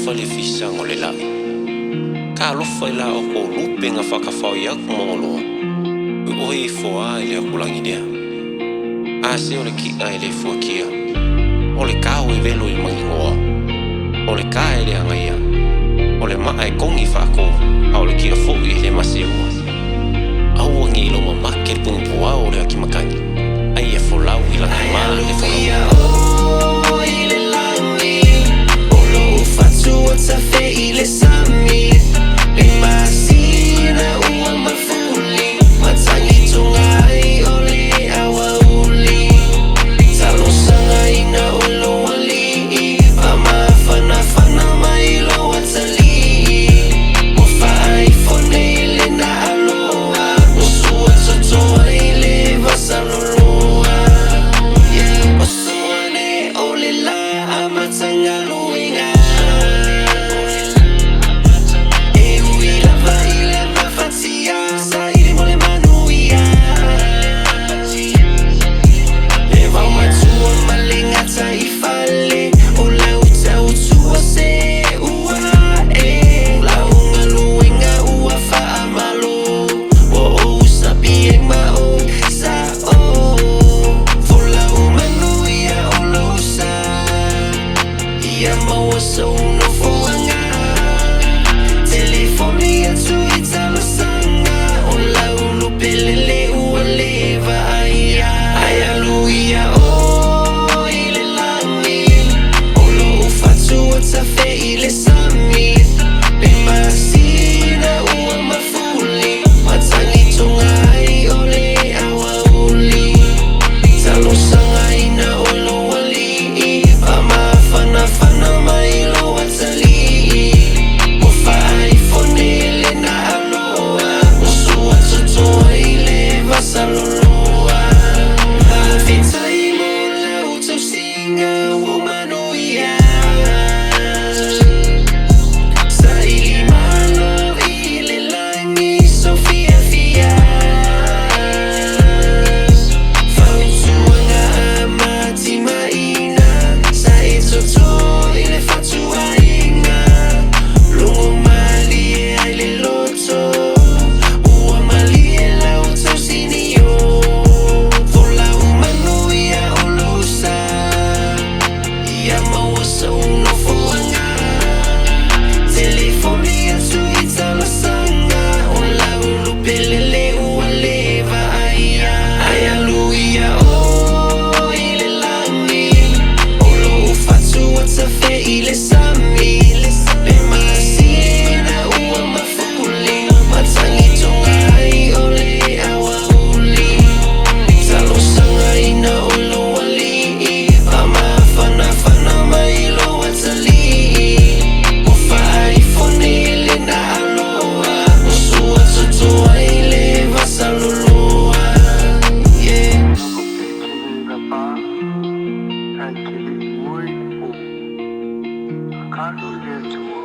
alofa le fisago le lai ka alofa I la o ko lupenga whakawhau I aku mongoloa u oe I foa I le akulangi dea a se o le kia I le fuakia o le kao I velo I mangingoa o le ka e le angaia o le maa e kongi whako a o le kia fo'i le maseua au ngi lo mamake le pungpua o le akimakani ai e folau I langa maa le folau Tafei le sami le masina ua mafuli matangi tungai o le awa uli talo sanga ina olo wali ama fana mai lo watali mo fai fone le na aloa mo sua totoa le vasaloloa yeah o suane o le la amatanga luinga so no fuanga telefonia tu italo sanga o la ulu pelele ua leva ai aluia o ile lami o lo ufatu atafe ile sami le masina ua mafuli matangi tungai o le awa uli talo sanga ina o lo wali ama fana mai Can't get to